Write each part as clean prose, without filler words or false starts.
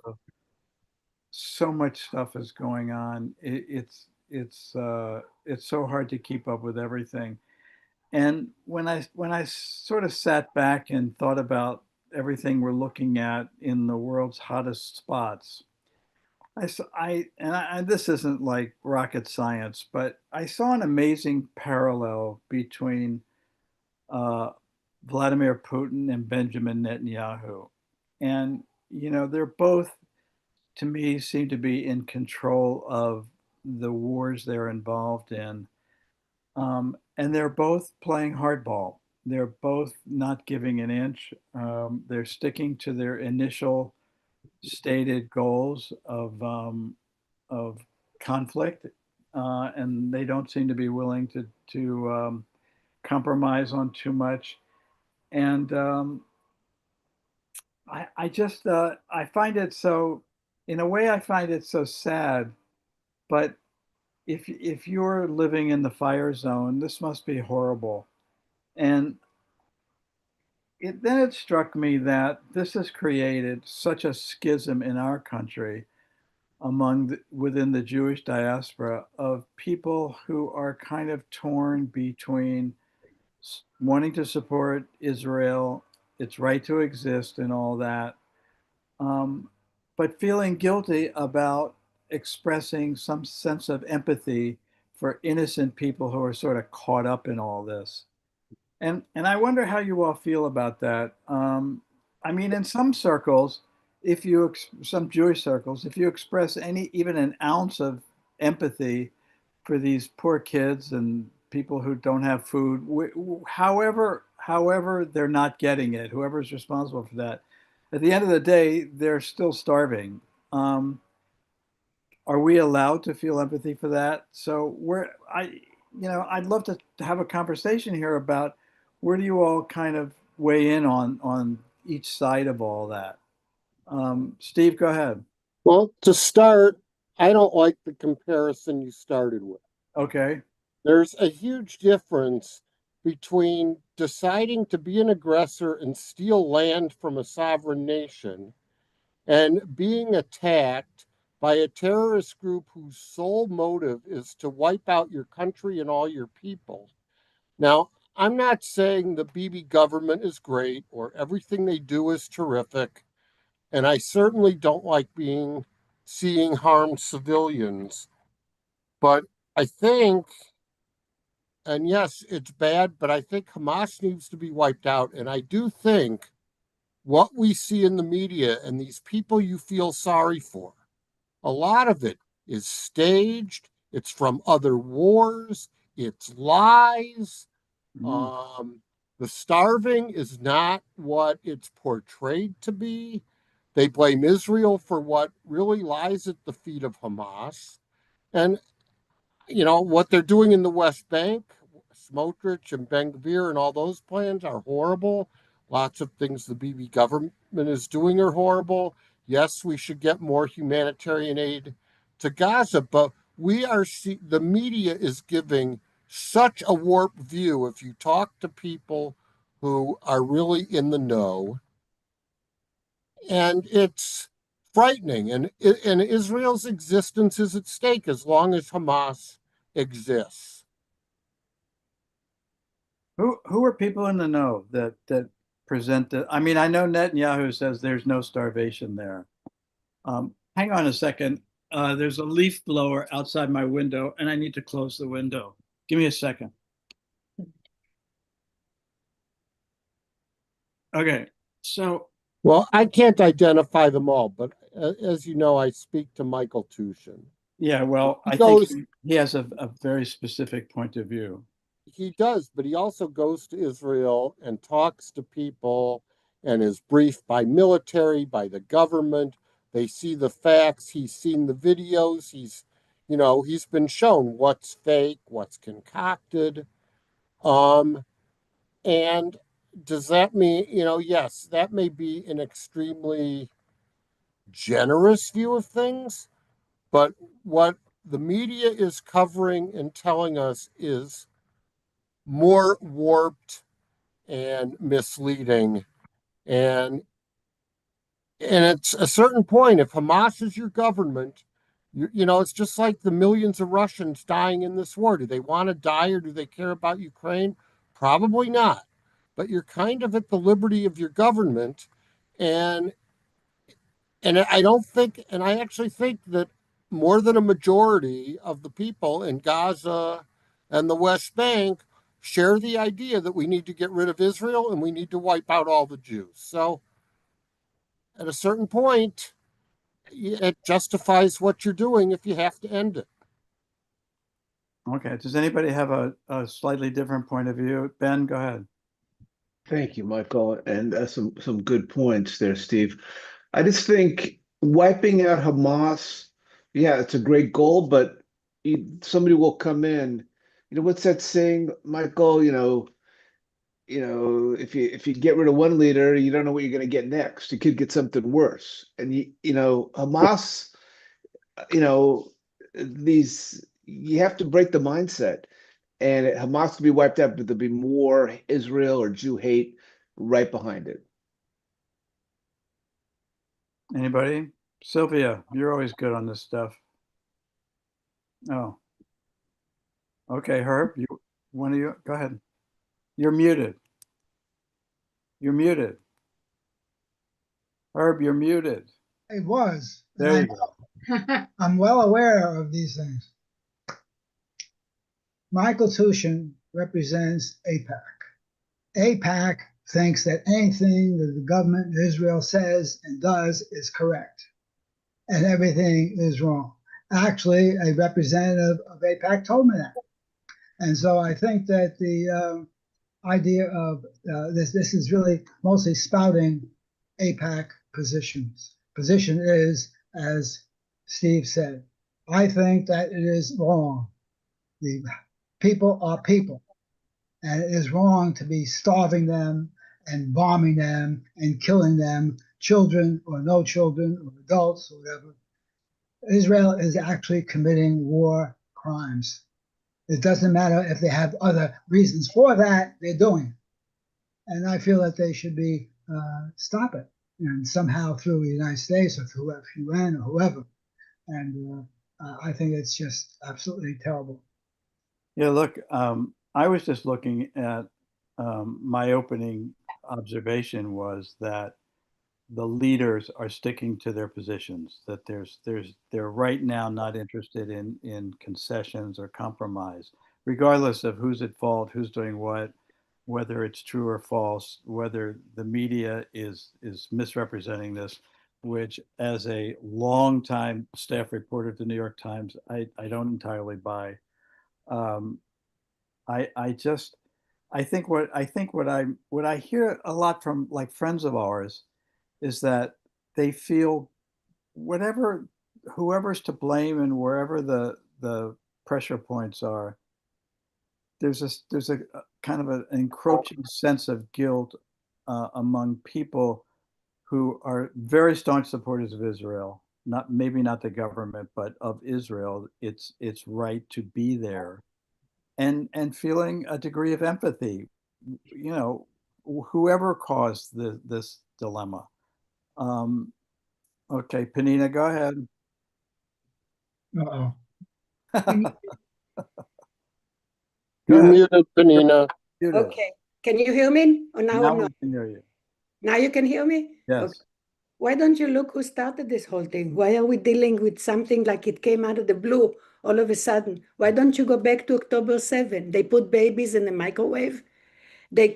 of so much stuff is going on. It's so hard to keep up with everything. And when I sort of sat back and thought about everything we're looking at in the world's hottest spots, this isn't like rocket science, but I saw an amazing parallel between uh, Vladimir Putin and Benjamin Netanyahu. And, they're both, to me, seem to be in control of the wars they're involved in. And they're both playing hardball. They're both not giving an inch. They're sticking to their initial stated goals of conflict, and they don't seem to be willing to compromise on too much. And I just I find it so, in a way, I find it so sad. But if you're living in the fire zone, this must be horrible. And then it struck me that this has created such a schism in our country within the Jewish diaspora of people who are kind of torn between wanting to support Israel, its right to exist, and all that, um, but feeling guilty about expressing some sense of empathy for innocent people who are sort of caught up in all this. And I wonder how you all feel about that. I mean, in some circles, some Jewish circles, if you express any even an ounce of empathy for these poor kids and people who don't have food, however they're not getting it, whoever's responsible for that, at the end of the day, they're still starving. Um, are we allowed to feel empathy for that? So I'd love to have a conversation here about where do you all kind of weigh in on each side of all that. Steve, go ahead. Well, to start, I don't like the comparison you started with. Okay. There's a huge difference between deciding to be an aggressor and steal land from a sovereign nation and being attacked by a terrorist group whose sole motive is to wipe out your country and all your people. Now, I'm not saying the Bibi government is great or everything they do is terrific, and I certainly don't like seeing harmed civilians. But I think, and yes, it's bad, but I think Hamas needs to be wiped out. And I do think what we see in the media and these people you feel sorry for, a lot of it is staged. It's from other wars. It's lies. Mm. Um, the starving is not what it's portrayed to be. They blame Israel for what really lies at the feet of Hamas. And, what they're doing in the West Bank, Smotrich and Ben Gvir and all those plans are horrible. Lots of things the Bibi government is doing are horrible. Yes, we should get more humanitarian aid to Gaza, but the media is giving such a warped view. If you talk to people who are really in the know, and it's frightening. And Israel's existence is at stake as long as Hamas exists. Who are people in the know that present it? I mean, I know Netanyahu says there's no starvation there. Hang on a second. There's a leaf blower outside my window, and I need to close the window. Give me a second. Okay. So, Well, I can't identify them all, but as you know, I speak to Michael Tushin. yeah, well, He I think goes, he has a very specific point of view. he does, but he also goes to Israel and talks to people and is briefed by military, by the government. They see the facts. He's seen the videos. He's been shown what's fake, what's concocted. Um, and does that mean, yes, that may be an extremely generous view of things, but what the media is covering and telling us is more warped and misleading. And And at a certain point, if Hamas is your government, it's just like the millions of Russians dying in this war. Do they want to die or do they care about Ukraine? Probably not. But you're kind of at the liberty of your government. And I don't think, and I actually think that more than a majority of the people in Gaza and the West Bank share the idea that we need to get rid of Israel and we need to wipe out all the Jews. So at a certain point, it justifies what you're doing if you have to end it. Okay. Does anybody have a slightly different point of view? Ben, go ahead. Thank you, Michael, and some good points there, Steve. I just think wiping out Hamas, yeah, it's a great goal, but somebody will come in. What's that saying, Michael? If you get rid of one leader, you don't know what you're going to get next. You could get something worse. And Hamas, you know, these you have to break the mindset. And Hamas will be wiped out, but there'll be more Israel or Jew hate right behind it. Anybody? Sylvia, you're always good on this stuff. Oh, okay. Herb, one of you, go ahead. You're muted. You're muted. Herb, you're muted. It was. There you go. I'm well aware of these things. Michael Tushin represents AIPAC. AIPAC thinks that anything that the government of Israel says and does is correct, and everything is wrong. Actually, a representative of AIPAC told me that. And so I think that the idea of this is really mostly spouting AIPAC positions. Position is, as Steve said, I think that it is wrong. The people are people, and it is wrong to be starving them and bombing them and killing them, children or no children or adults or whatever. Israel is actually committing war crimes. It doesn't matter if they have other reasons for that, they're doing it. And I feel that they should be stop it, and somehow through the United States or through UN or whoever. And I think it's just absolutely terrible. Yeah, look, I was just looking at my opening observation was that the leaders are sticking to their positions, that they're right now not interested in concessions or compromise, regardless of who's at fault, who's doing what, whether it's true or false, whether the media is misrepresenting this, which as a longtime staff reporter at the New York Times, I don't entirely buy. Um, I just I think what I hear a lot from like friends of ours is that they feel whatever whoever's to blame and wherever the pressure points are, there's a kind of an encroaching sense of guilt among people who are very staunch supporters of Israel, not maybe not the government, but of Israel, its right to be there, and feeling a degree of empathy, you know, whoever caused this dilemma. Um, okay, Panina, go ahead. Uh-oh. Go You're ahead. muted, Panina. Muted. Okay. Can you hear me? Or now Now I'm we not? can hear you. Now you can hear me? Yes. Okay. Why don't you look who started this whole thing? Why are we dealing with something like it came out of the blue all of a sudden? Why don't you go back to October 7? They put babies in the microwave. They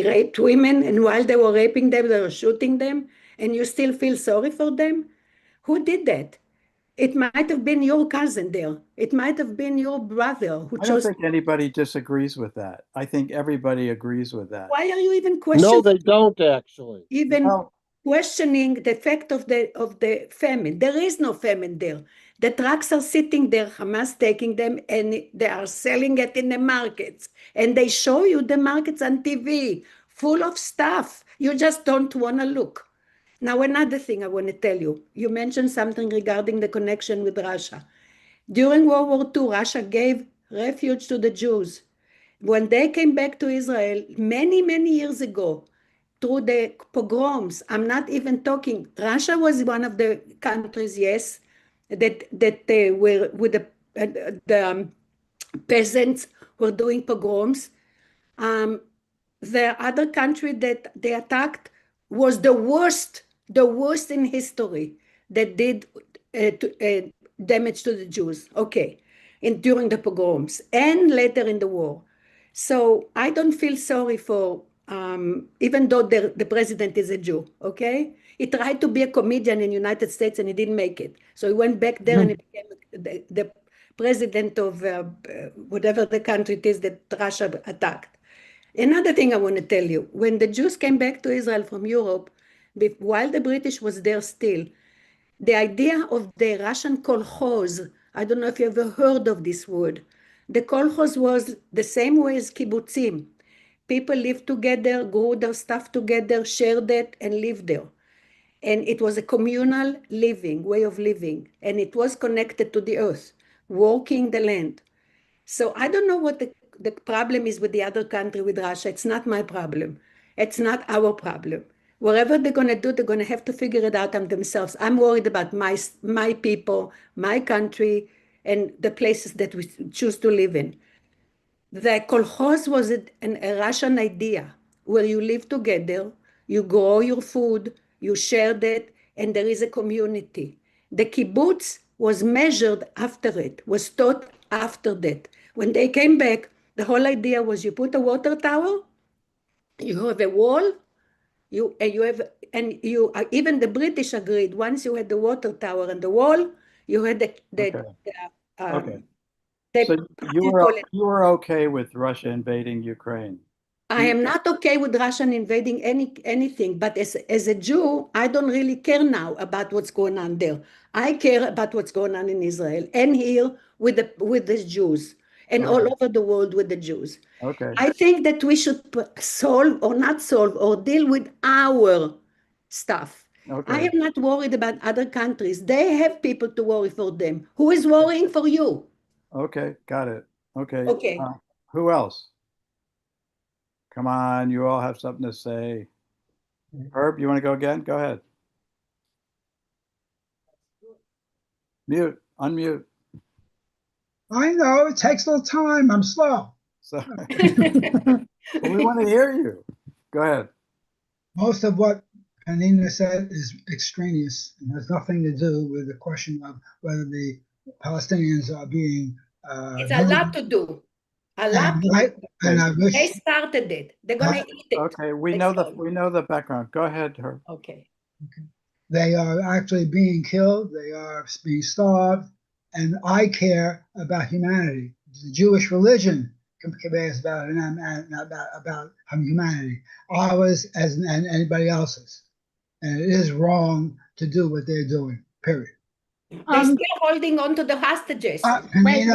raped women, and while they were raping them, they were shooting them, and you still feel sorry for them? Who did that? It might have been your cousin there. It might have been your brother who I don't chose. think anybody disagrees with that. I think everybody agrees with that. Why are you even No, questioning? they don't actually. Even Well, questioning the fact of the famine. There is no famine there. The trucks are sitting there, Hamas taking them, and they are selling it in the markets. And they show you the markets on TV, full of stuff. You just don't want to look. Now, another thing I want to tell you. You mentioned something regarding the connection with Russia. During World War II, Russia gave refuge to the Jews. When they came back to Israel many, many years ago, through the pogroms. I'm not even talking. Russia was one of the countries, yes, that they were with the peasants were doing pogroms. The other country that they attacked was the worst in history that did damage to the Jews. Okay, during the pogroms and later in the war. So I don't feel sorry for, even though the president is a Jew, okay? He tried to be a comedian in the United States and he didn't make it. So he went back there and he became the president of whatever the country it is that Russia attacked. Another thing I want to tell you, when the Jews came back to Israel from Europe, while the British was there still, the idea of the Russian kolkhoz, I don't know if you ever heard of this word. The kolkhoz was the same way as kibbutzim. People lived together, grew their stuff together, shared it, and lived there. And it was a communal living, way of living, and it was connected to the earth, working the land. So I don't know what the problem is with the other country, with Russia. It's not my problem. It's not our problem. Whatever they're going to do, they're going to have to figure it out on themselves. I'm worried about my people, my country, and the places that we choose to live in. The kolkhoz was a Russian idea where you live together, you grow your food, you shared it, and there is a community. The kibbutz was measured after it, was taught after that. When they came back, the whole idea was you put a water tower, you have a wall, even the British agreed. Once you had the water tower and the wall, you had Okay. the So how do you call it? you were okay with Russia invading Ukraine. I am not okay with Russian invading anything, but as a Jew, I don't really care now about what's going on there. I care about what's going on in Israel and here with the Jews and all over the world with the Jews. Okay. I think that we should solve or not solve or deal with our stuff. Okay. I am not worried about other countries. They have people to worry for them. Who is worrying for you? Okay. Got it. Okay. Okay. Who else? Come on, you all have something to say. Herb, you want to go again? Go ahead. Mute, unmute. I know it takes a little time. I'm slow. So we want to hear you. Go ahead. Most of what Panina said is extraneous and has nothing to do with the question of whether the Palestinians are being. It's a lot to do. A lot. And I wish They started it. They're gonna eat it. Okay, we know the background. Go ahead, Herb. Okay. they are actually being killed. They are being starved, and I care about humanity. The Jewish religion cares about humanity. Ours and anybody else's, and it is wrong to do what they're doing. Period. They're still holding on to the hostages. Wait.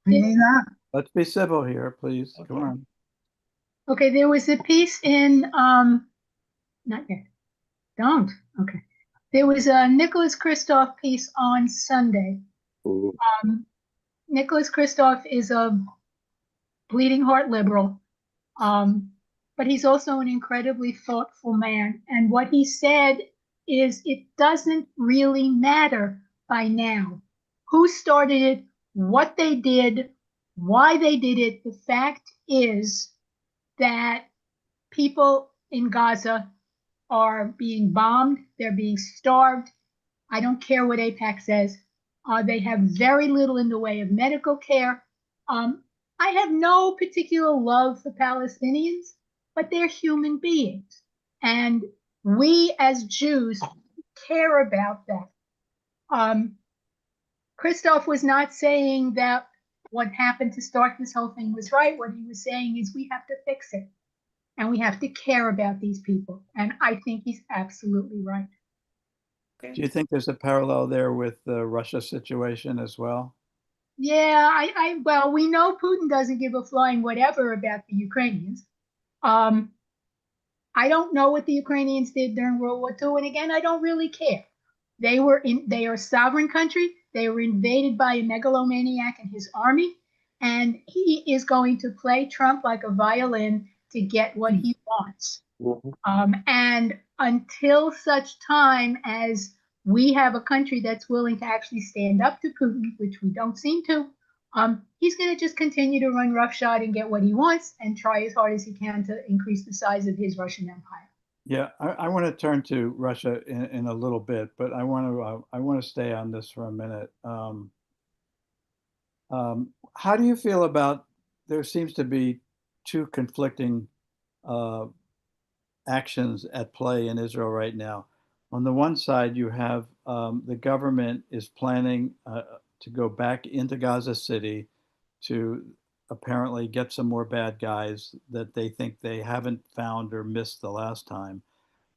Penina? Let's be civil here, please. Okay. Come on. Okay, there was a piece in not yet. Don't. Okay. There was a Nicholas Kristof piece on Sunday. Nicholas Kristof is a bleeding heart liberal, but he's also an incredibly thoughtful man. And what he said is it doesn't really matter by now who started it, what they did, why they did it. The fact is that people in Gaza are being bombed, they're being starved. I don't care what AIPAC says. They have very little in the way of medical care. I have no particular love for Palestinians, but they're human beings. And we as Jews care about that. Kristof was not saying that what happened to start this whole thing was right. What he was saying is we have to fix it. And we have to care about these people. And I think he's absolutely right. Do you think there's a parallel there with the Russia situation as well? Yeah, well, we know Putin doesn't give a flying whatever about the Ukrainians. I don't know what the Ukrainians did during World War II. And again, I don't really care. They are a sovereign country. They were invaded by a megalomaniac and his army. And he is going to play Trump like a violin to get what he wants. Mhm. And until such time as we have a country that's willing to actually stand up to Putin, which we don't seem to, he's going to just continue to run roughshod and get what he wants and try as hard as he can to increase the size of his Russian empire. Yeah, I want to turn to Russia in a little bit, but I want to stay on this for a minute. How do you feel about there seems to be two conflicting uh, actions at play in Israel right now? On the one side, you have the government is planning to go back into Gaza City to apparently get some more bad guys that they think they haven't found or missed the last time.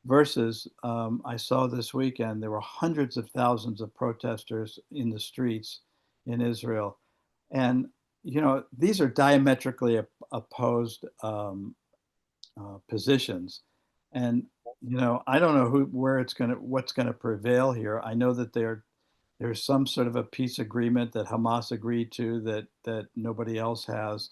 Versus, I saw this weekend there were hundreds of thousands of protesters in the streets in Israel, and these are diametrically opposed positions, and I don't know what's gonna prevail here. I know that there's some sort of a peace agreement that Hamas agreed to that nobody else has,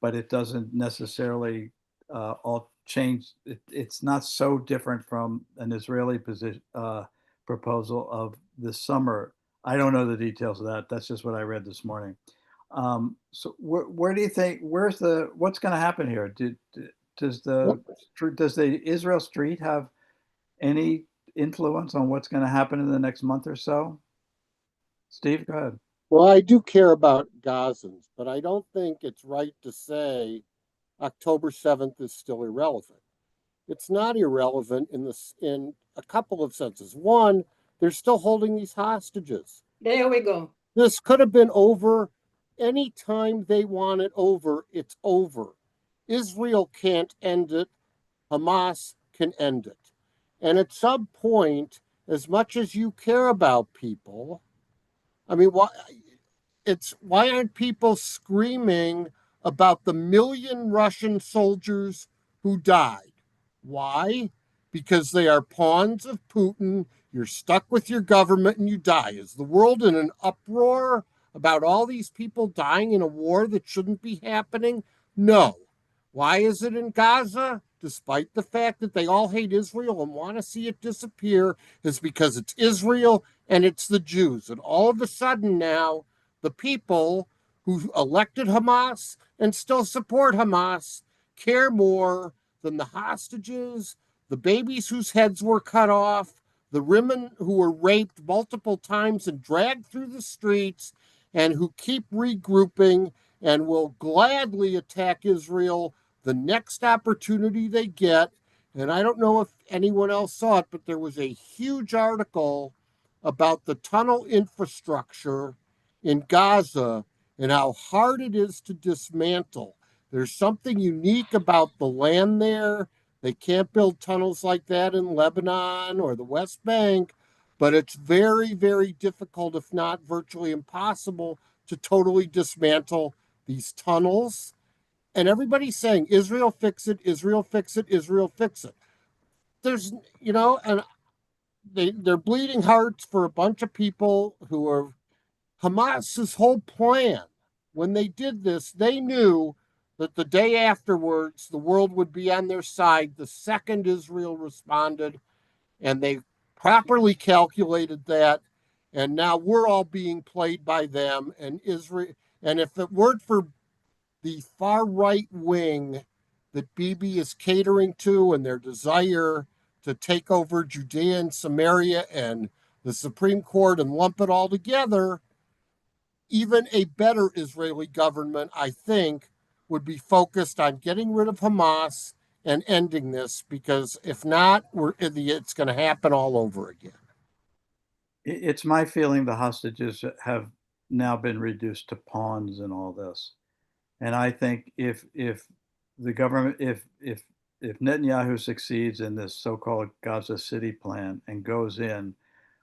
but it doesn't necessarily all change. It's not so different from an Israeli position proposal of this summer. I don't know the details of that. That's just what I read this morning. So where do you think? What's going to happen here? Does the does the Israel Street have any influence on what's going to happen in the next month or so? Steve, go ahead. Well, I do care about Gazans, but I don't think it's right to say October 7th is still irrelevant. It's not irrelevant in a couple of senses. One, they're still holding these hostages. There we go. This could have been over any time they want it over. It's over. Israel can't end it. Hamas can end it. And at some point, as much as you care about people, I mean, why aren't people screaming about the million Russian soldiers who died? Why? Because they are pawns of Putin. You're stuck with your government and you die. Is the world in an uproar about all these people dying in a war that shouldn't be happening? No. Why is it in Gaza? Despite the fact that they all hate Israel and want to see it disappear, is because it's Israel and it's the Jews. And all of a sudden now, the people who elected Hamas and still support Hamas care more than the hostages, the babies whose heads were cut off, the women who were raped multiple times and dragged through the streets, and who keep regrouping and will gladly attack Israel the next opportunity they get. And I don't know if anyone else saw it, but there was a huge article about the tunnel infrastructure in Gaza and how hard it is to dismantle. There's something unique about the land there. They can't build tunnels like that in Lebanon or the West Bank, but it's very, very difficult, if not virtually impossible, to totally dismantle these tunnels. And everybody's saying, Israel fix it, Israel fix it, Israel fix it. There's, and they're bleeding hearts for a bunch of people who are Hamas's whole plan. When they did this, they knew that the day afterwards, the world would be on their side the second Israel responded, and they properly calculated that. And now we're all being played by them. And Israel, and if it weren't for the far right wing that Bibi is catering to and their desire to take over Judea and Samaria and the Supreme Court and lump it all together, even a better Israeli government, I think, would be focused on getting rid of Hamas and ending this, because if not, it's going to happen all over again. It's my feeling the hostages have now been reduced to pawns in all this. And I think if the government if Netanyahu succeeds in this so-called Gaza City plan and goes in,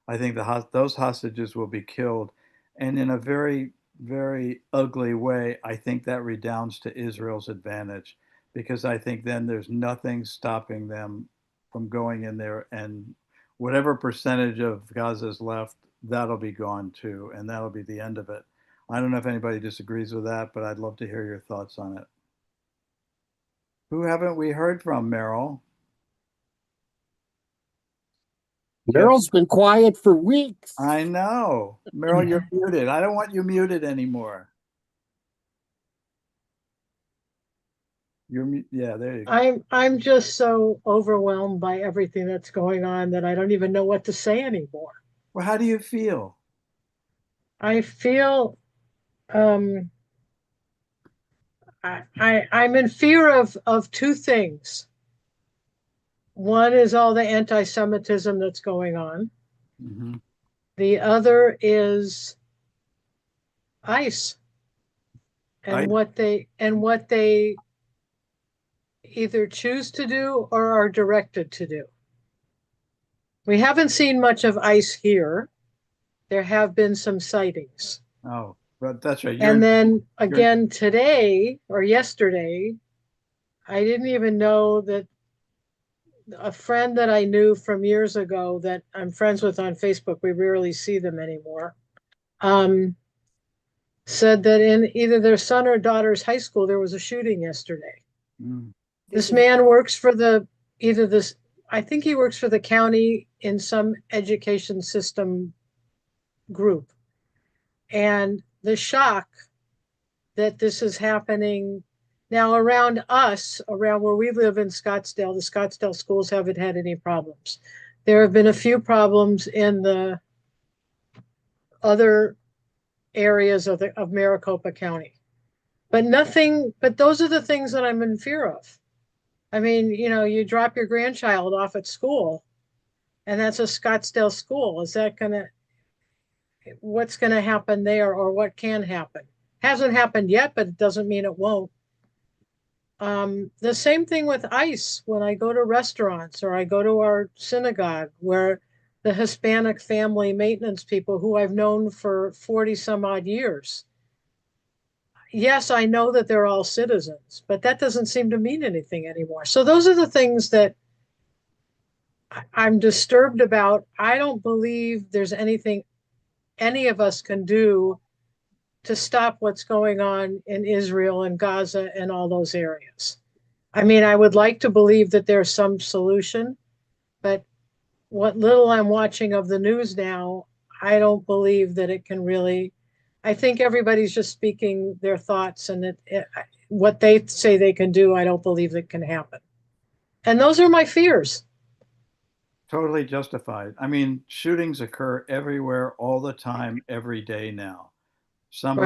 I think those hostages will be killed, and in a very very ugly way. I think that redounds to Israel's advantage because I think then there's nothing stopping them from going in there, and whatever percentage of Gaza is left, that'll be gone too, and that'll be the end of it. I don't know if anybody disagrees with that, but I'd love to hear your thoughts on it. Who haven't we heard from, Meryl? Meryl's been quiet for weeks. I know. Meryl, you're muted. I don't want you muted anymore. Yeah, there you go. I'm just so overwhelmed by everything that's going on that I don't even know what to say anymore. Well, how do you feel? I feel I'm in fear of two things. One is all the anti-Semitism that's going on. Mm-hmm. The other is ICE and what they either choose to do or are directed to do. We haven't seen much of ICE here. There have been some sightings. Oh, but that's right. And then again today or yesterday, I didn't even know that a friend that I knew from years ago that I'm friends with on Facebook, we rarely see them anymore, said that in either their son or daughter's high school, there was a shooting yesterday. Mm. This man works for I think he works for the county in some education system group. And the shock that this is happening now around us, around where we live in Scottsdale, the Scottsdale schools haven't had any problems. There have been a few problems in the other areas of Maricopa County, but those are the things that I'm in fear of. I mean, you drop your grandchild off at school and that's a Scottsdale school. What's going to happen there, or what can happen? Hasn't happened yet, but it doesn't mean it won't. The same thing with ICE. When I go to restaurants or I go to our synagogue, where the Hispanic family maintenance people who I've known for 40 some odd years. Yes, I know that they're all citizens, but that doesn't seem to mean anything anymore. So those are the things that I'm disturbed about. I don't believe there's anything any of us can do to stop what's going on in Israel and Gaza and all those areas. I mean, I would like to believe that there's some solution, but what little I'm watching of the news now, I don't believe that it can really. I think everybody's just speaking their thoughts, and what they say they can do, I don't believe that can happen. And those are my fears. Totally justified. I mean, shootings occur everywhere, all the time, every day now. Some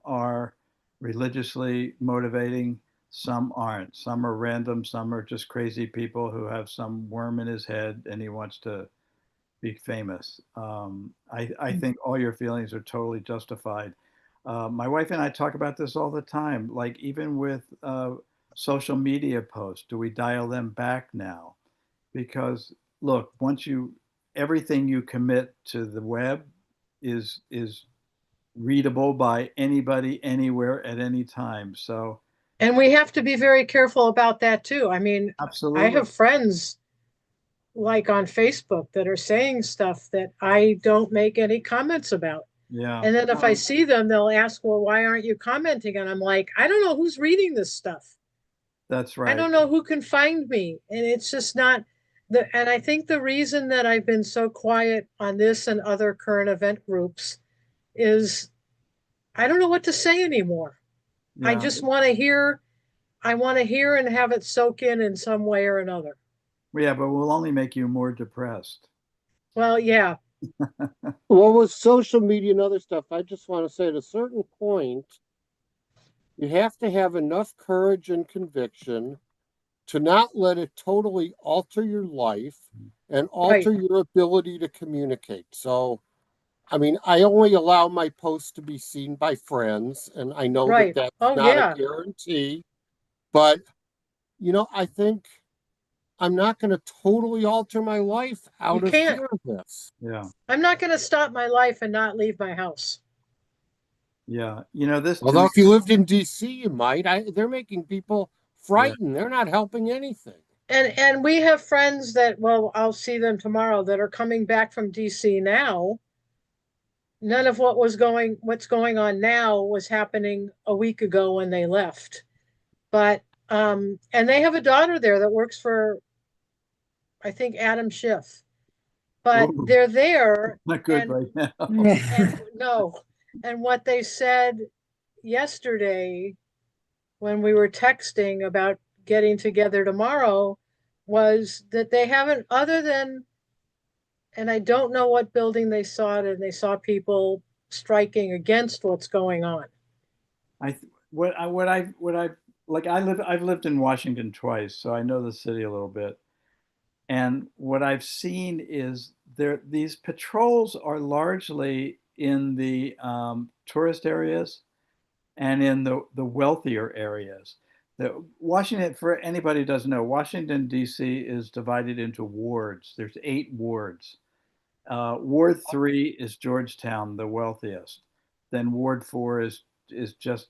are religiously motivating, some aren't. Some are random, some are just crazy people who have some worm in his head and he wants to be famous. I think all your feelings are totally justified. My wife and I talk about this all the time, like even with social media posts, do we dial them back now? Because look, everything you commit to the web is readable by anybody, anywhere, at any time. So, and we have to be very careful about that too. I mean, absolutely. I have friends like on Facebook that are saying stuff that I don't make any comments about. Yeah. And then if I see them, they'll ask, well, why aren't you commenting? And I'm like, I don't know who's reading this stuff. That's right. I don't know who can find me. And it's just not and I think the reason that I've been so quiet on this and other current event groups is I don't know what to say anymore. Yeah. I just want to hear and have it soak in some way or another. Yeah, but we'll only make you more depressed. Well, yeah. Well, with social media and other stuff, I just want to say at a certain point, you have to have enough courage and conviction to not let it totally alter your life and alter your ability to communicate. So, I mean, I only allow my posts to be seen by friends, and I know that that's not a guarantee. But, I think I'm not going to totally alter my life out of fear of this. Yeah. I'm not going to stop my life and not leave my house. Yeah. Although if you lived in DC, you might. They're making people frightened. Yeah. They're not helping anything. And we have friends that, well, I'll see them tomorrow, that are coming back from DC now. None of what's going on now was happening a week ago when they left. But and they have a daughter there that works for, I think, Adam Schiff. but Ooh. they're there. Not good And, right now. and no, and what they said yesterday when we were texting about getting together tomorrow was that they haven't, other than, and I don't know what building they saw it, and they saw people striking against what's going on. I've lived in Washington twice, so I know the city a little bit. And what I've seen is these patrols are largely in the tourist areas and in the wealthier areas. Washington, for anybody who doesn't know, Washington, D.C. is divided into wards. There's 8 wards. Ward 3 is Georgetown, the wealthiest. Then Ward 4 is just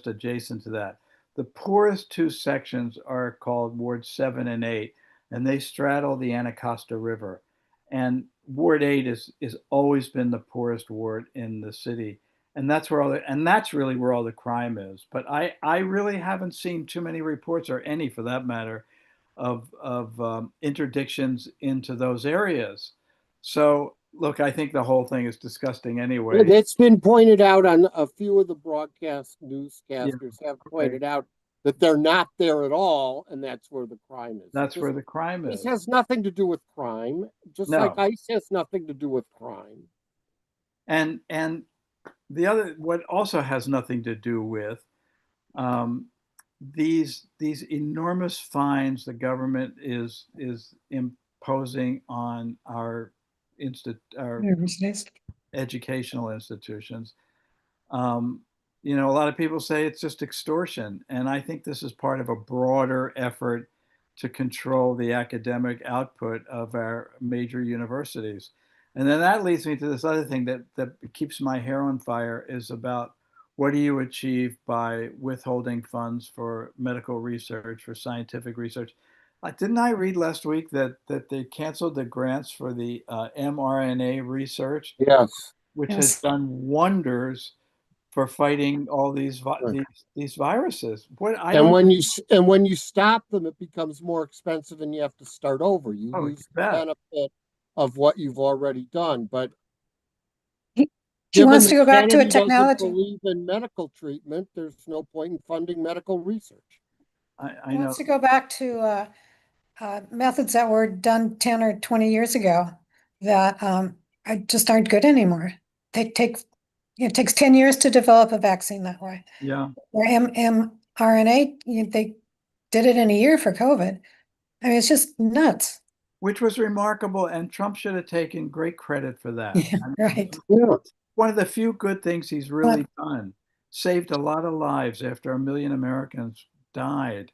adjacent to that. The poorest 2 sections are called Ward 7 and 8, and they straddle the Anacostia River. And Ward 8 is always been the poorest ward in the city. And that's really where all the crime is. But I really haven't seen too many reports, or any for that matter, of interdictions into those areas. So, look, I think the whole thing is disgusting anyway. It's been pointed out on a few of the broadcast newscasters Yeah, have pointed out that they're not there at all, and that's where the crime is. That's where the crime is. This has nothing to do with crime, just like No. ICE has nothing to do with crime. And what also has nothing to do with these enormous fines the government is imposing on our Universities. educational institutions. A lot of people say it's just extortion, and I think this is part of a broader effort to control the academic output of our major universities. And then that leads me to this other thing that keeps my hair on fire, is about what do you achieve by withholding funds for medical research, for scientific research. Didn't I read last week that they canceled the grants for the mRNA research? Yes. Which Yes. has done wonders for fighting all these Right. these viruses. And when you stop them, it becomes more expensive, and you have to start over. You lose the benefit of what you've already done. But She wants to go back to a Kennedy technology. doesn't believe in medical treatment, there's no point in funding medical research. I She know. wants to go back to methods that were done 10 or 20 years ago that just aren't good anymore. It takes 10 years to develop a vaccine that way. Yeah. Or mRNA, they did it in a year for COVID. I mean, it's just nuts. Which was remarkable, and Trump should have taken great credit for that. Yeah, right. Yeah. One of the few good things he's really done. Saved a lot of lives after 1 million Americans died.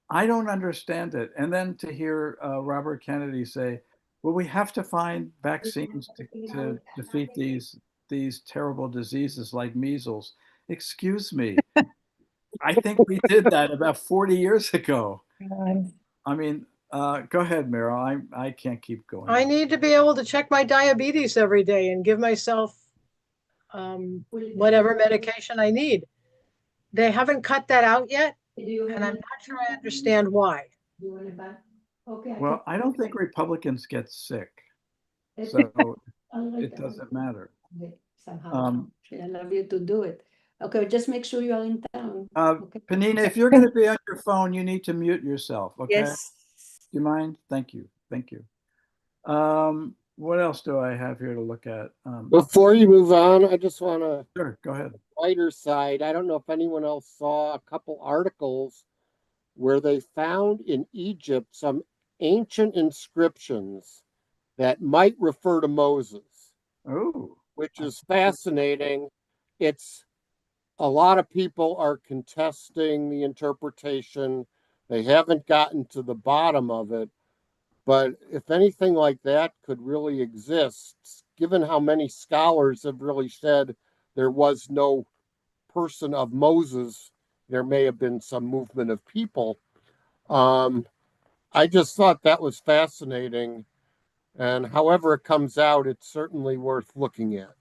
I don't understand it. And then to hear Robert Kennedy say, well, we have to find vaccines to defeat these terrible diseases like measles. Excuse me. I think we did that about 40 years ago. I mean, go ahead, Meryl. I can't keep going. I need to be able to check my diabetes every day and give myself whatever medication I need. They haven't cut that out yet, and I'm not sure I understand why. Well, I don't think Republicans get sick, so it doesn't matter. Somehow, I love you to do it. Okay, just make sure you are in town. Okay. Panina, if you're going to be on your phone, you need to mute yourself. Okay. Yes. Do you mind? Thank you. Thank you. What else do I have here to look at? Before you move on, I just want to, Sure, go ahead. lighter side, I don't know if anyone else saw a couple articles where they found in Egypt some ancient inscriptions that might refer to Moses. Oh, which is fascinating. It's a lot of people are contesting the interpretation. They haven't gotten to the bottom of it. But if anything like that could really exist, given how many scholars have really said there was no person of Moses, there may have been some movement of people. I just thought that was fascinating. And however it comes out, it's certainly worth looking at.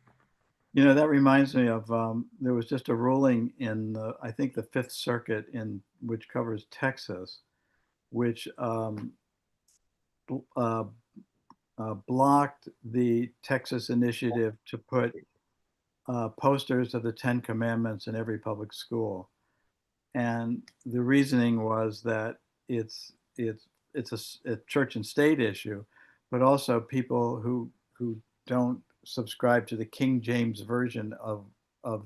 That reminds me of there was just a ruling in I think the Fifth Circuit which covers Texas, which blocked the Texas initiative to put posters of the Ten Commandments in every public school. And the reasoning was that it's it's a church and state issue, but also people who don't subscribe to the King James version of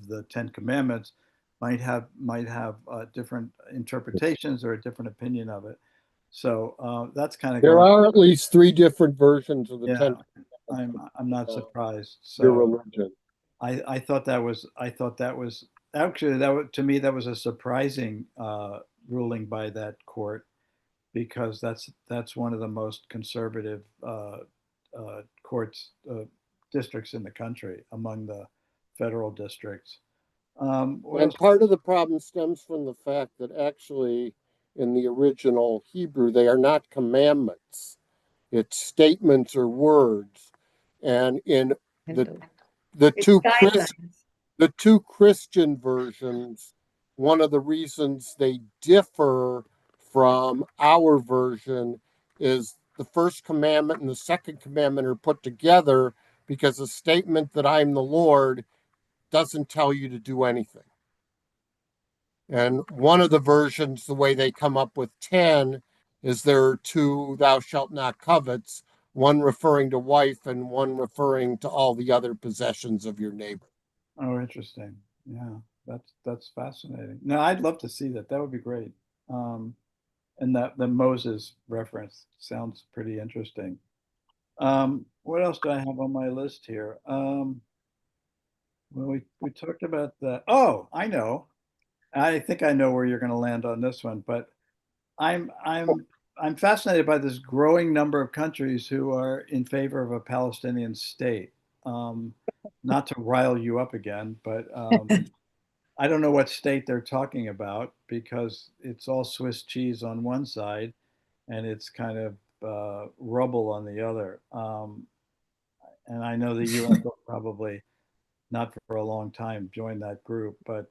the Ten Commandments might have different interpretations or a different opinion of it. So that's kind of There going. are at least three different versions of the Yeah, Ten I'm not Commandments, surprised. your So religion. I thought that was actually to me that was a surprising ruling by that court, because that's one of the most conservative courts districts in the country among the federal districts. What And else? part of the problem stems from the fact that actually, in the original Hebrew, they are not commandments. It's statements or words. And in the the It's two Chris guidelines. the two Christian versions, one of the reasons they differ from our version is the first commandment and the second commandment are put together because the statement that I'm the Lord doesn't tell you to do anything. And one of the versions, the way they come up with 10, is there are two thou shalt not covets, one referring to wife and one referring to all the other possessions of your neighbor. Oh, interesting. Yeah, that's fascinating. No, I'd love to see that. That would be great. Um, and that the Moses reference sounds pretty interesting. What else do I have on my list here? Well, we talked about the. Oh, I know. I think I know where you're going to land on this one, but I'm I'm I'm fascinated by this growing number of countries who are in favor of a Palestinian state. Um, Not to rile you up again, but I don't know what state they're talking about, because it's all Swiss cheese on one side and it's kind of rubble on the other. And I know the U.S. will probably not for a long time join that group, but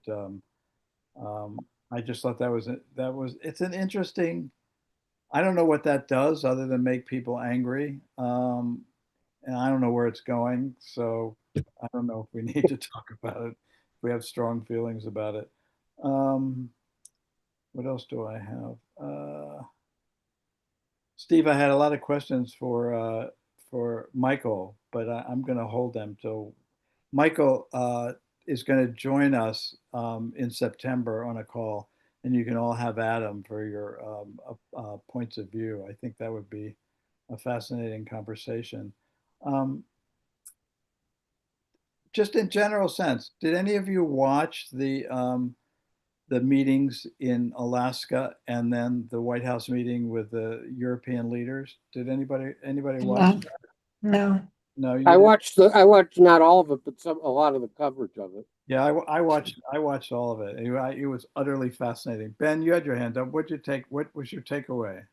I just thought it's an interesting. I don't know what that does other than make people angry, and I don't know where it's going. So I don't know if we need to talk about it. If we have strong feelings about it. Um, what else do I have? Steve, I had a lot of questions for Michael, but I'm going to hold them till Michael is going to join us in September on a call, and you can all have Adam for your points of view. I think that would be a fascinating conversation. Um, just in general sense, did any of you watch the meetings in Alaska and then the White House meeting with the European leaders? Did anybody watch No, that? no. No, you didn't. I watched not all of it, but a lot of the coverage of it. Yeah, I watched all of it. It was utterly fascinating. Ben, you had your hand up. What was your takeaway?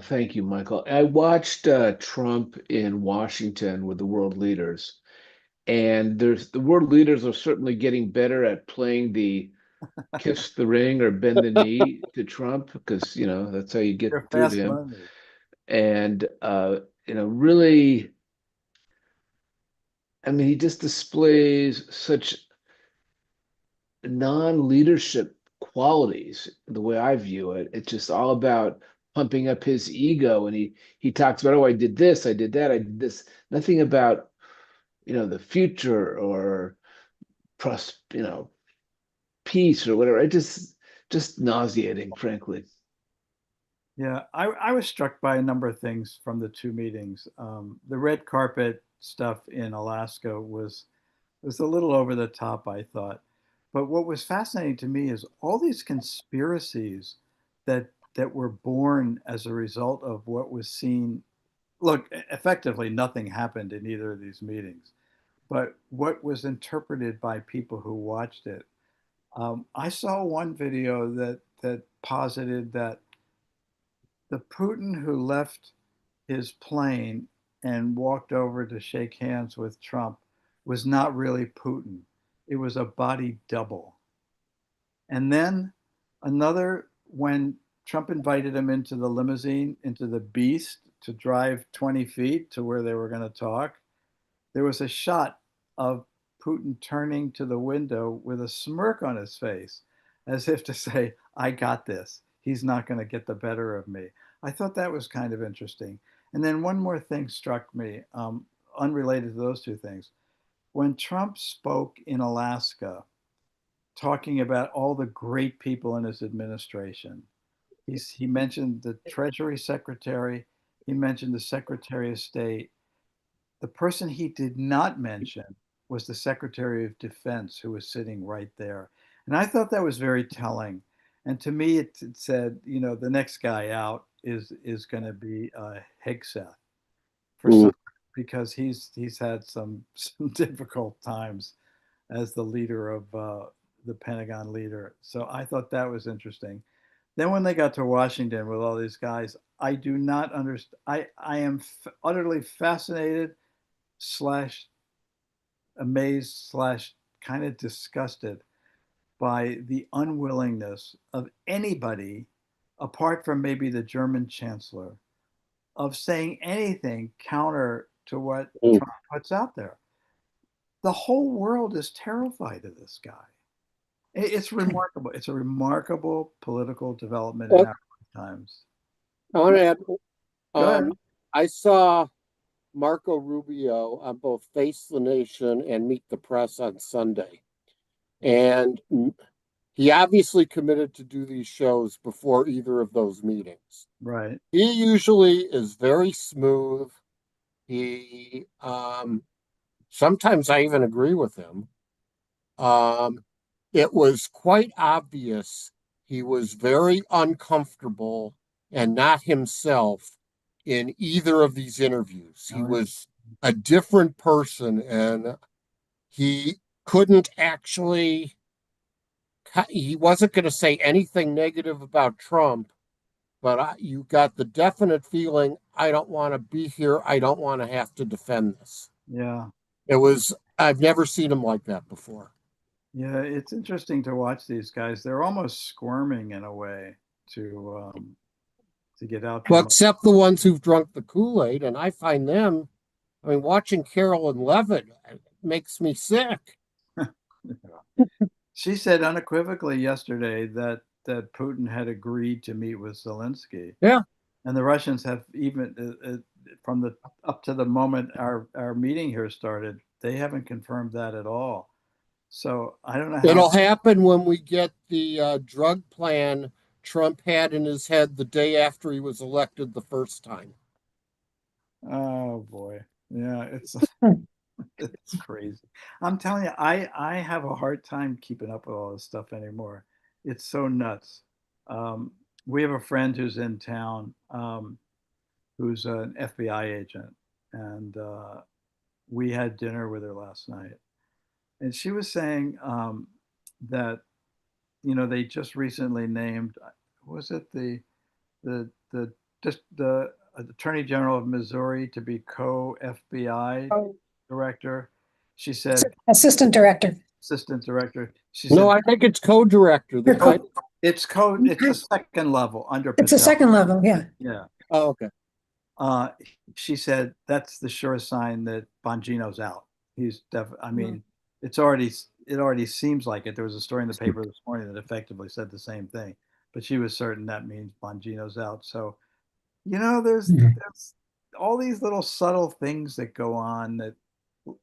Thank you, Michael. I watched Trump in Washington with the world leaders, and the world leaders are certainly getting better at playing the kiss the ring or bend the knee to Trump, because that's how you get You're through to fast him. learners. And really, I mean, he just displays such non-leadership qualities, the way I view it. It's just all about pumping up his ego, and he talks about, oh, I did this, I did that, I did this. Nothing about the future or peace or whatever. It just nauseating, frankly. Yeah, I was struck by a number of things from the two meetings. The red carpet stuff in Alaska was a little over the top, I thought. But what was fascinating to me is all these conspiracies that were born as a result of what was seen. Look, effectively, nothing happened in either of these meetings, but what was interpreted by people who watched it. I saw one video that posited that the Putin who left his plane and walked over to shake hands with Trump was not really Putin. It was a body double. And then when Trump invited him into the limousine, into the Beast to drive 20 feet to where they were going to talk, there was a shot of Putin turning to the window with a smirk on his face, as if to say, I got this. He's not going to get the better of me. I thought that was kind of interesting. And then one more thing struck me, unrelated to those two things. When Trump spoke in Alaska, talking about all the great people in his administration, he mentioned the Treasury Secretary, he mentioned the Secretary of State. The person he did not mention was the Secretary of Defense, who was sitting right there. And I thought that was very telling. And to me, it said, you know, the next guy out is going to be Hegseth for some, because he's had some difficult times as the leader of the Pentagon leader. So I thought that was interesting. Then when they got to Washington with all these guys, I do not understand. I am utterly fascinated slash amazed slash kind of disgusted by the unwillingness of anybody, apart from maybe the German chancellor, of saying anything counter to what Trump puts out there. The whole world is terrified of this guy. It's remarkable. It's a remarkable political development in our times. I want to add, Go ahead. I saw Marco Rubio on both Face the Nation and Meet the Press on Sunday. And he obviously committed to do these shows before either of those meetings. Right. He usually is very smooth. He sometimes I even agree with him. It was quite obvious he was very uncomfortable and not himself in either of these interviews. He was a different person, and he couldn't actually, he wasn't going to say anything negative about Trump, but you got the definite feeling, I don't want to be here. I don't want to have to defend this. Yeah. It was, I've never seen him like that before. Yeah, it's interesting to watch these guys. They're almost squirming in a way to get out. Well, except the ones who've drunk the Kool-Aid, and I find them, I mean, watching Carolyn Levitt makes me sick. She said unequivocally yesterday that Putin had agreed to meet with Zelensky. Yeah. And the Russians have even from the up to the moment our meeting here started, they haven't confirmed that at all. So I don't know how it'll happen when we get the drug plan Trump had in his head the day after he was elected the first time. Oh boy. Yeah, it's it's crazy. I'm telling you, I have a hard time keeping up with all this stuff anymore. It's so nuts. We have a friend who's in town, who's an FBI agent, and we had dinner with her last night, and she was saying that they just recently named, was it the just the Attorney General of Missouri to be co-FBI director. She said assistant director. Assistant director. She No, said, I think it's co-director. it's code. It's a second level under. It's a second level. Yeah. Yeah. Oh, okay. She said that's the surest sign that Bongino's out. He's I mean, it already seems like it. There was a story in the paper this morning that effectively said the same thing, but she was certain that means Bongino's out. So, there's all these little subtle things that go on that,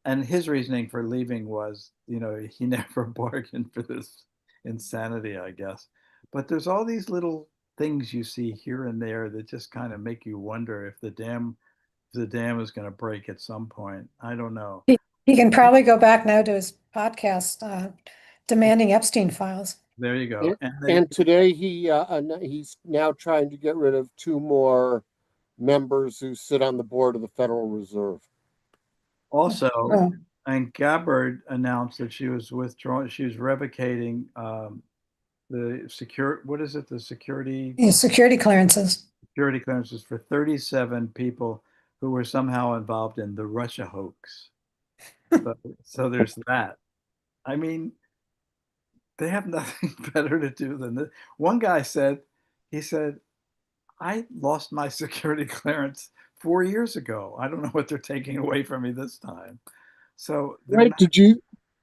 and his reasoning for leaving was, he never bargained for this insanity, I guess. But there's all these little things you see here and there that just kind of make you wonder if the dam is going to break at some point. I don't know. He can probably go back now to his podcast, demanding Epstein files. There you go. And today he's now trying to get rid of 2 more members who sit on the board of the Federal Reserve. Also, and Gabbard announced that she was withdrawing. She was revocating the security clearances. Security clearances for 37 people who were somehow involved in the Russia hoax. So there's that. I mean, they have nothing better to do than this. One guy said, I lost my security clearance 4 years ago. I don't know what they're taking away from me this time. So they're Right? not.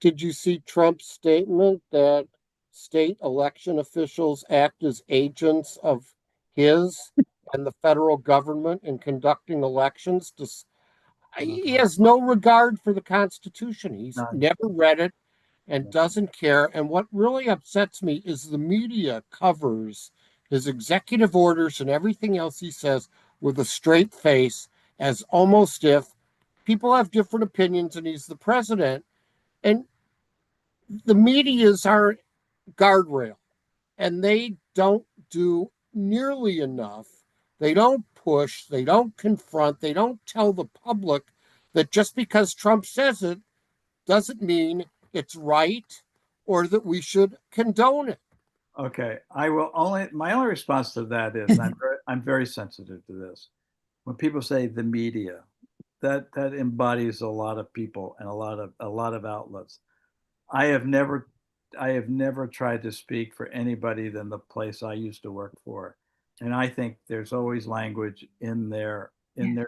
Did you see Trump's statement that state election officials act as agents of his and the federal government in conducting elections? He has no regard for the Constitution. He's None. never read it and doesn't care. And what really upsets me is the media covers his executive orders and everything else he says with a straight face, as almost if people have different opinions and he's the president. And the media's our guardrail, and they don't do nearly enough. They don't push, they don't confront, they don't tell the public that just because Trump says it doesn't mean it's right or that we should condone it. Okay, my only response to that is I'm very sensitive to this. When people say the media, that embodies a lot of people and a lot of outlets. I have never I have never tried to speak for anybody than the place I used to work for. And I think there's always language in their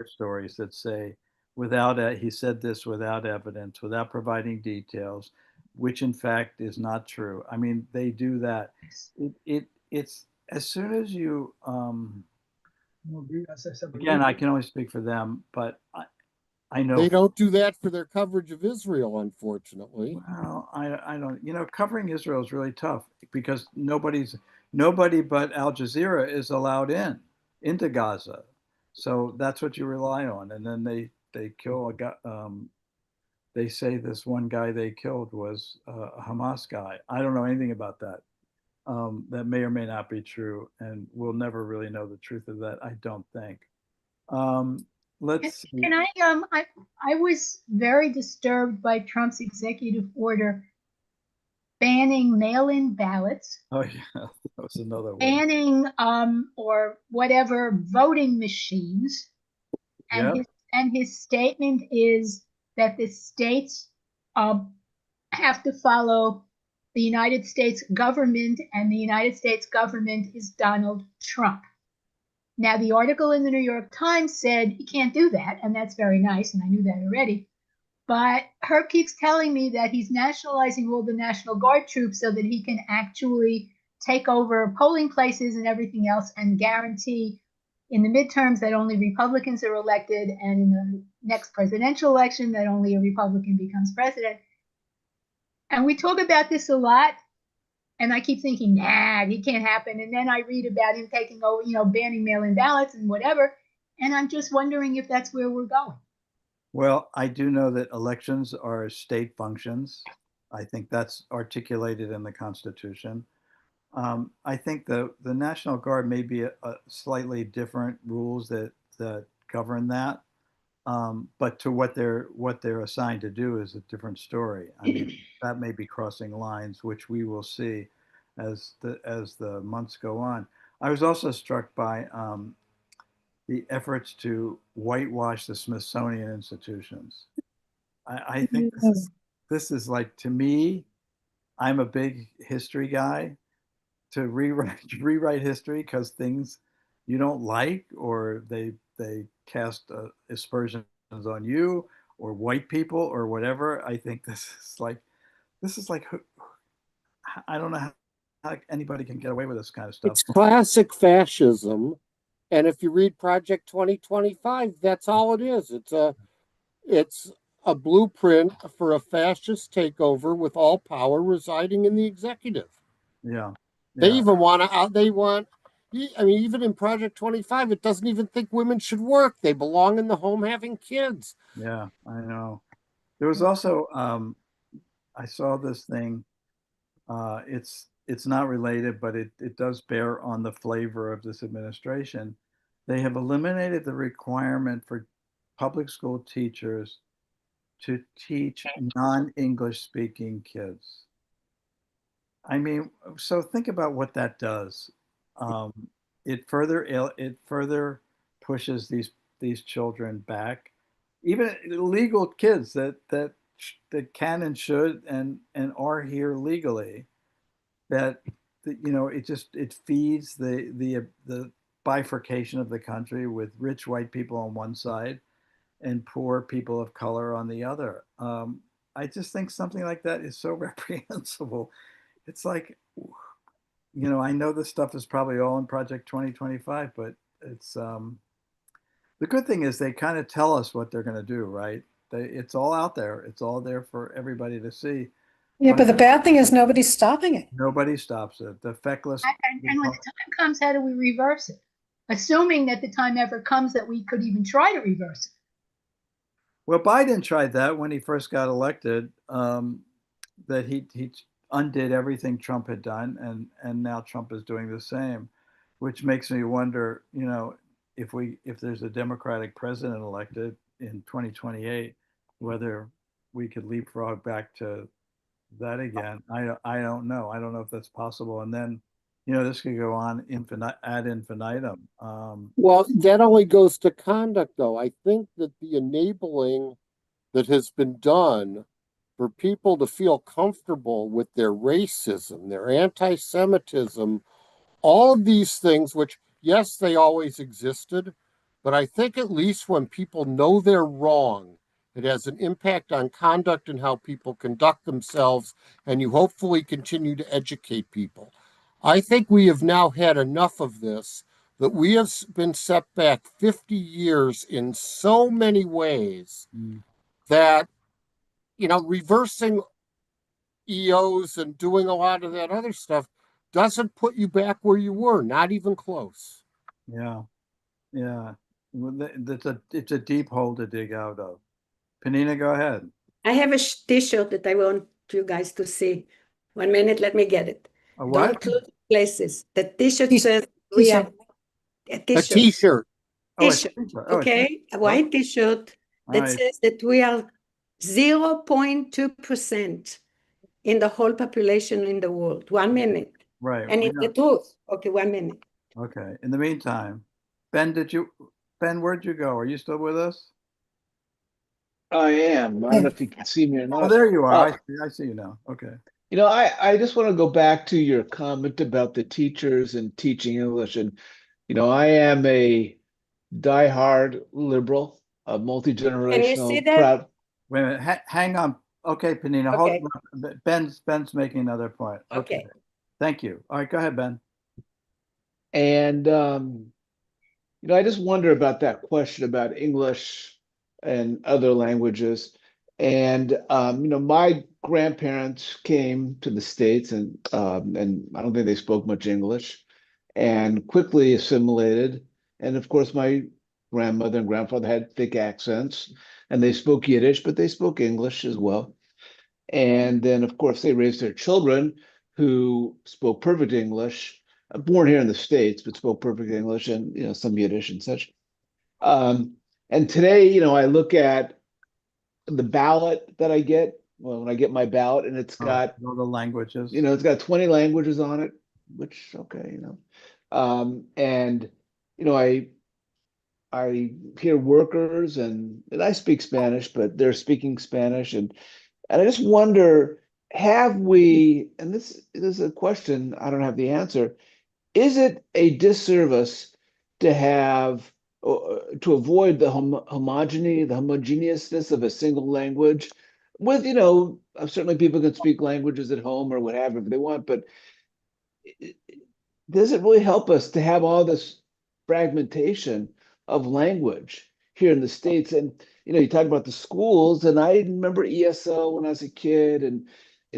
stories that say he said this without evidence, without providing details, which in fact is not true. I mean, they do that. It's as soon as you again, I can only speak for them, but I know. They don't do that for their coverage of Israel, unfortunately. Well, I don't, covering Israel is really tough because nobody but Al Jazeera is allowed into Gaza. So that's what you rely on. And then they kill a guy. They say this one guy they killed was a Hamas guy. I don't know anything about that. That may or may not be true, and we'll never really know the truth of that, I don't think. Um, let's see. Can I was very disturbed by Trump's executive order banning mail-in ballots, Oh yeah, that was another one. banning or whatever voting machines, Yeah. and his statement is that the states have to follow the United States government, and the United States government is Donald Trump. Now, the article in the New York Times said you can't do that, and that's very nice, and I knew that already. But Herb keeps telling me that he's nationalizing all the National Guard troops so that he can actually take over polling places and everything else and guarantee in the midterms that only Republicans are elected, and in the next presidential election that only a Republican becomes president. And we talk about this a lot. And I keep thinking, nah, it can't happen. And then I read about him taking over, banning mail-in ballots and whatever. And I'm just wondering if that's where we're going. Well, I do know that elections are state functions. I think that's articulated in the Constitution. I think the National Guard may be a slightly different rules that govern that. But to what they're assigned to do is a different story. I mean, that may be crossing lines, which we will see as the months go on. I was also struck by the efforts to whitewash the Smithsonian institutions. I think this is like, to me, I'm a big history guy. To rewrite history because things you don't like, or they cast aspersions on you or white people or whatever. I think this is like I don't know how anybody can get away with this kind of stuff. It's classic fascism. And if you read Project 2025, that's all it is. It's a blueprint for a fascist takeover with all power residing in the executive. Yeah, They yeah, even even in Project 25, it doesn't even think women should work. They belong in the home having kids. yeah. I know. There was also I saw this thing. It's not related, but it does bear on the flavor of this administration. They have eliminated the requirement for public school teachers to teach non-English speaking kids. I mean, so think about what that does. Um, it further pushes these children back, even legal kids that can and should and are here legally. That it feeds the bifurcation of the country with rich white people on one side and poor people of color on the other. I just think something like that is so reprehensible. It's like, I know this stuff is probably all in Project 2025, but it's the good thing is they kind of tell us what they're going to do, right? It's all out there. It's all there for everybody to see. Yeah, but the bad thing is nobody's stopping it. Nobody stops it. The feckless. And when the time comes, how do we reverse it? Assuming that the time ever comes that we could even try to reverse it. Well, Biden tried that when he first got elected. That he undid everything Trump had done, and now Trump is doing the same, which makes me wonder, if there's a Democratic president elected in 2028, whether we could leapfrog back to that again. I don't know. I don't know if that's possible. And then, this could go on ad infinitum. Well, that only goes to conduct, though. I think that the enabling that has been done for people to feel comfortable with their racism, their anti-Semitism, all of these things, which, yes, they always existed, but I think at least when people know they're wrong, it has an impact on conduct and how people conduct themselves, and you hopefully continue to educate people. I think we have now had enough of this, that we have been set back 50 years in so many ways that, reversing EOs and doing a lot of that other stuff doesn't put you back where you were, not even close. Yeah. It's a deep hole to dig out of. Penina, go ahead. I have a t-shirt that I want you guys to see. 1 minute, let me get it. A what? Don't close places. The t-shirt says we are a A t-shirt. t-shirt. T-shirt. Oh, Okay, a white t-shirt that says that we are 0.2% in the whole population in the world. 1 minute. Right. And it's the truth. Okay, 1 minute. Okay. In the meantime, Ben, where'd you go? Are you still with us? I am. I don't know if you can see me or not. Oh, there you are. I see you now. Okay. I just want to go back to your comment about the teachers and teaching English. And, I am a diehard liberal, a multi-generational, Can you see that? proud. Wait a minute. Hang on. Okay, Penina, Okay. hold on. Ben's making another point. Okay. Thank you. All right, go ahead, Ben. And, I just wonder about that question about English and other languages. And, my grandparents came to the States and I don't think they spoke much English and quickly assimilated. And of course, my grandmother and grandfather had thick accents and they spoke Yiddish, but they spoke English as well. And then, of course, they raised their children who spoke perfect English, born here in the States, but spoke perfect English and, some Yiddish and such. And today, I look at the ballot that I get, when I get my ballot, and it's got all the languages. it's got 20 languages on it, which okay, and I hear workers and I speak Spanish, but they're speaking Spanish, and I just wonder, have we? And this is a question I don't have the answer. Is it a disservice to have? To avoid the homogeneousness of a single language with, certainly people can speak languages at home or whatever if they want, but does it really help us to have all this fragmentation of language here in the States? And, you talk about the schools, and I remember ESL when I was a kid and,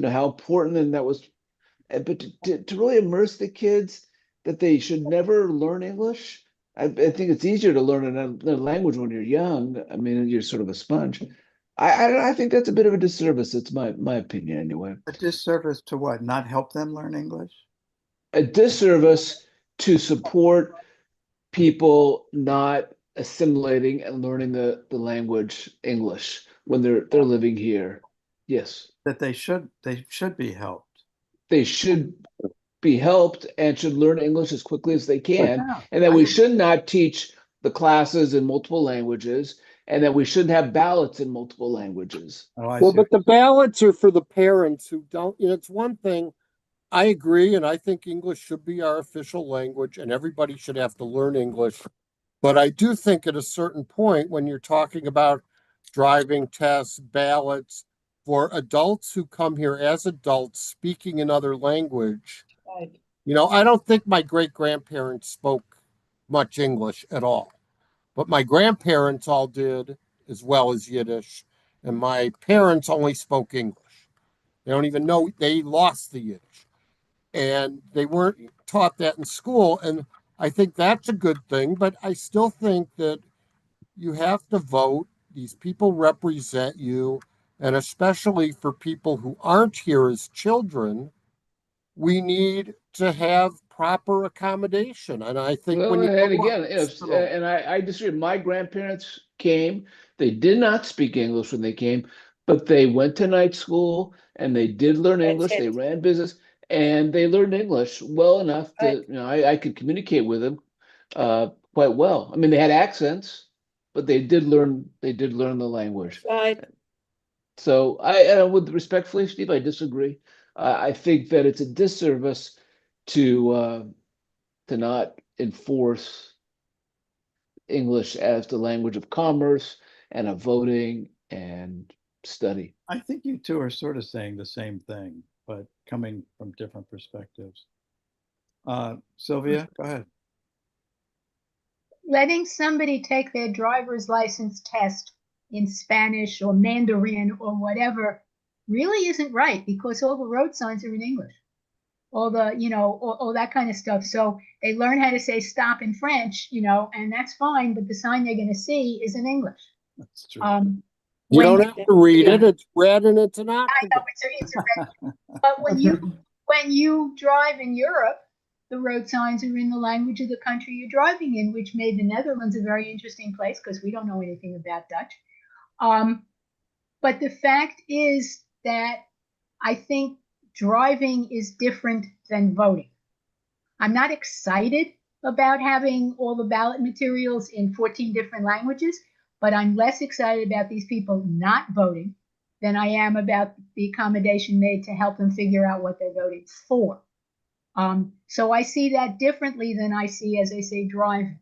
how important and that was, but to really immerse the kids that they should never learn English. I think it's easier to learn another language when you're young. I mean, you're sort of a sponge. I think that's a bit of a disservice. It's my opinion anyway. A disservice to what? Not help them learn English? A disservice to support people not assimilating and learning the language English when they're living here. Yes. That they should be helped. They should be helped and should learn English as quickly as they can, Yeah, and that we should not teach the classes in multiple languages, and that we shouldn't have ballots in multiple languages. Oh, I Well, see. but the ballots are for the parents who don't, it's one thing. I agree, and I think English should be our official language, and everybody should have to learn English. But I do think at a certain point, when you're talking about driving tests, ballots, for adults who come here as adults speaking another language, Right. I don't think my great-grandparents spoke much English at all. But my grandparents all did, as well as Yiddish, and my parents only spoke English. They don't even know, they lost the Yiddish. And they weren't taught that in school. And I think that's a good thing, but I still think that you have to vote. These people represent you. And especially for people who aren't here as children, we need to have proper accommodation. And I think Well, when you and go to a again, hospital, and I disagree. My grandparents came. They did not speak English when they came, but they went to night school and they did learn That's English. They it. ran business and they learned English well enough Right. to, I could communicate with them quite well. I mean, they had accents, but they did learn the language. Right. So I would respectfully, Steve, I disagree. I think that it's a disservice to not enforce English as the language of commerce and of voting and study. I think you two are sort of saying the same thing, but coming from different perspectives. Sylvia, go ahead. Letting somebody take their driver's license test in Spanish or Mandarin or whatever really isn't right, because all the road signs are in English. All the, all that kind of stuff. So they learn how to say stop in French, and that's fine, but the sign they're going to see is in English. That's true. you When don't have to read it. It's red and it's an octagon. I know it's a red, but when you drive in Europe, the road signs are in the language of the country you're driving in, which made the Netherlands a very interesting place because we don't know anything about Dutch. But the fact is that I think driving is different than voting. I'm not excited about having all the ballot materials in 14 different languages, but I'm less excited about these people not voting than I am about the accommodation made to help them figure out what they're voting for. So I see that differently than I see, as I say, driving.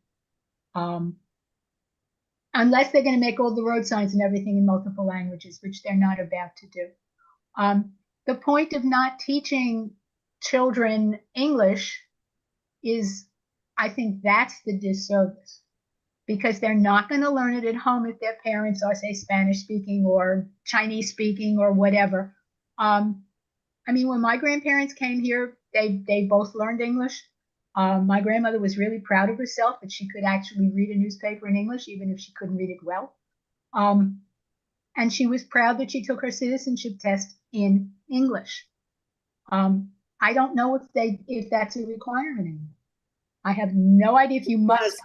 Unless they're going to make all the road signs and everything in multiple languages, which they're not about to do. The point of not teaching children English is, I think that's the disservice, because they're not going to learn it at home if their parents are, say, Spanish speaking or Chinese speaking or whatever. I mean, when my grandparents came here, they both learned English. My grandmother was really proud of herself that she could actually read a newspaper in English, even if she couldn't read it well. And she was proud that she took her citizenship test in English. I don't know if that's a requirement anymore. I have no idea if you must.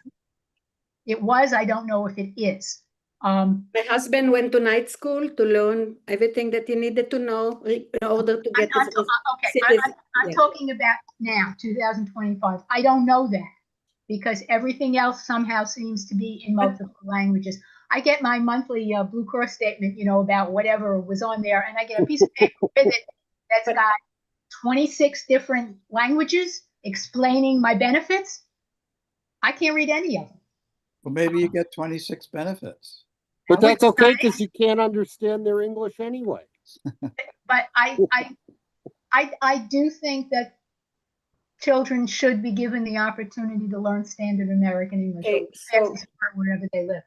It was. I don't know if it is. My husband went to night school to learn everything that he needed to know in order to get his citizenship. I'm talking about now, 2025. I don't know that, because everything else somehow seems to be in multiple languages. I get my monthly Blue Cross statement, about whatever was on there, and I get a piece of paper with it that's got 26 different languages explaining my benefits. I can't read any of them. Well, maybe you get 26 benefits. But that's okay, because you can't understand their English anyway. But I do think that children should be given the opportunity to learn standard American English, Okay, so wherever they live.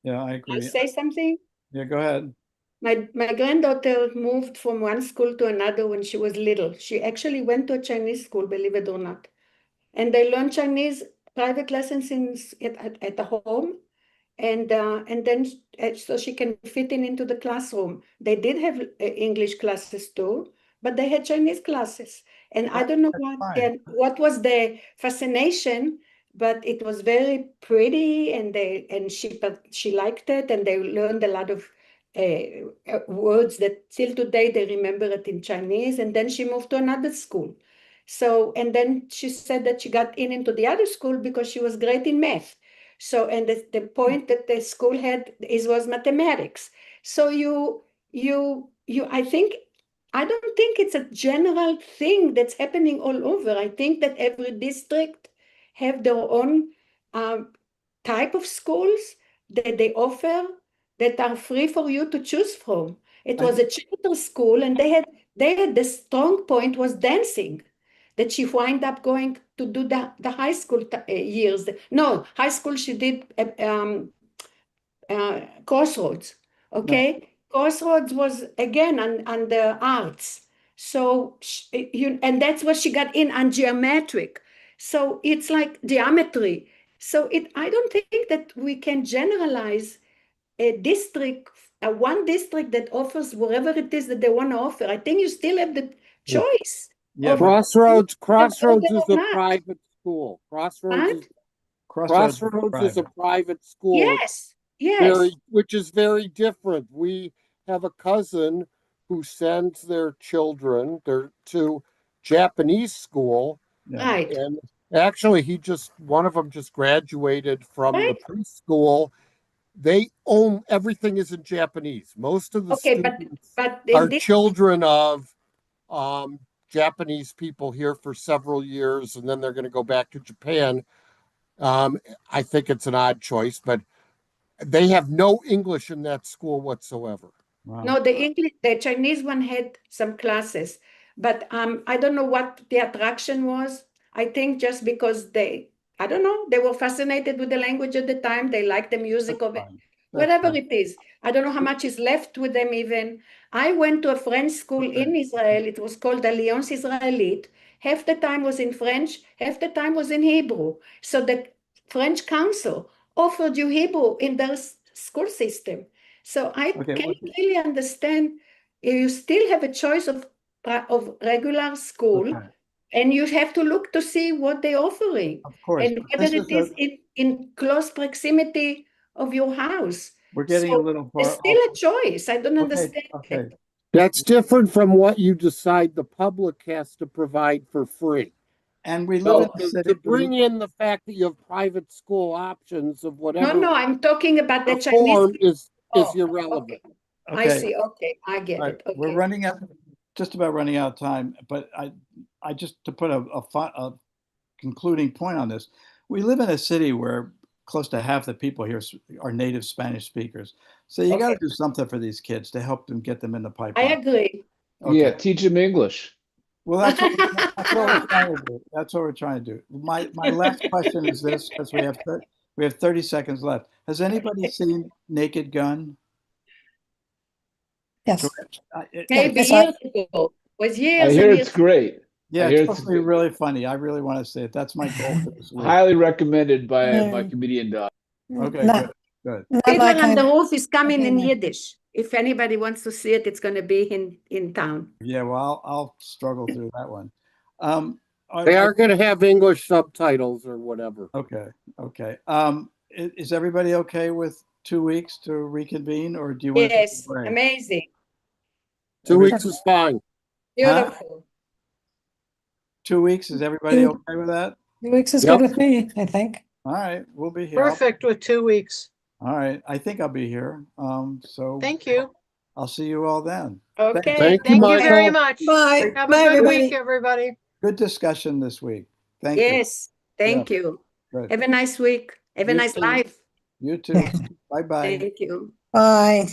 Yeah, I I agree. say something. Yeah, go ahead. My granddaughter moved from one school to another when she was little. She actually went to a Chinese school, believe it or not. And they learned Chinese private lessons at the home. And then so she can fit into the classroom. They did have English classes too, but they had Chinese classes. And I don't know what was the fascination, but it was very pretty, and she liked it, and they learned a lot of words that till today they remember it in Chinese. And then she moved to another school. So, and then she said that she got into the other school because she was great in math. So, and the point that the school had was mathematics. So I think I don't think it's a general thing that's happening all over. I think that every district have their own type of schools that they offer that are free for you to choose from. It was a charter school, and they had the strong point was dancing, that she wind up going to do the high school years. No, high school she did Crossroads, okay? Crossroads was again on the arts. So, and that's what she got in on geometric. So it's like geometry. So I don't think that we can generalize a district, one district that offers whatever it is that they want to offer. I think you still have the choice. Yeah, of Crossroads Crossroads is a private school. Crossroads is a private school. Yes. Which is very different. We have a cousin who sends their children to Japanese school. Right. And actually one of them just graduated from the preschool. They own everything is in Japanese. Most of the students are children of Japanese people here for several years, and then they're going to go back to Japan. I think it's an odd choice, but they have no English in that school whatsoever. Wow. No, the Chinese one had some classes, but I don't know what the attraction was. I think just because I don't know, they were fascinated with the language at the time. They liked the music of it, whatever it is. I don't know how much is left with them even. I went to a French school in Israel. It was called Alliance Israélite. Half the time was in French, half the time was in Hebrew. So the French council offered you Hebrew in their school system. So I can't really understand. You still have a choice of regular school, and you have to look to see what they're offering. Of course. And whether it is in close proximity of your house. We're getting a little far. It's still a choice. I don't understand. Okay. That's different from what you decide the public has to provide for free. And we live in a city. To bring in the fact that you have private school options of whatever. No, I'm talking about the form Chinese. is irrelevant. Okay. I see. Okay, I get it. Okay. We're just about running out of time, but I just to put a concluding point on this. We live in a city where close to half the people here are native Spanish speakers. So you got to do something for these kids to help them get them in the pipeline. I agree. Okay. Yeah, teach them English. Well, that's what we're trying to do. That's what we're trying to do. My last question is this, because we have 30 seconds left. Has anybody seen Naked Gun? Yes. Maybe years ago. Was years. I hear it's great. Yeah, it's supposed to be really funny. I really want to see it. That's my goal for this week. Highly recommended by my comedian dog. Okay, good. Fiddler on the Roof is coming in Yiddish. If anybody wants to see it, it's going to be in town. Yeah, well, I'll struggle through that one. They are going to have English subtitles or whatever. Okay. Is everybody okay with 2 weeks to reconvene, or do you want? Yes, amazing. 2 weeks is fine. Beautiful. Huh? 2 weeks, is everybody okay with that? 2 weeks is good with me, I think. All right, we'll be here. Perfect with 2 weeks. All right, I think I'll be here. So thank you. I'll see you all then. Okay. Thank you Michael. very much. Bye. Have Bye, a good everybody. week, everybody. Good discussion this week. Thank you. Yes, thank you. Good. Have a nice week. Have a nice life. You too. Bye-bye. Thank you. Bye.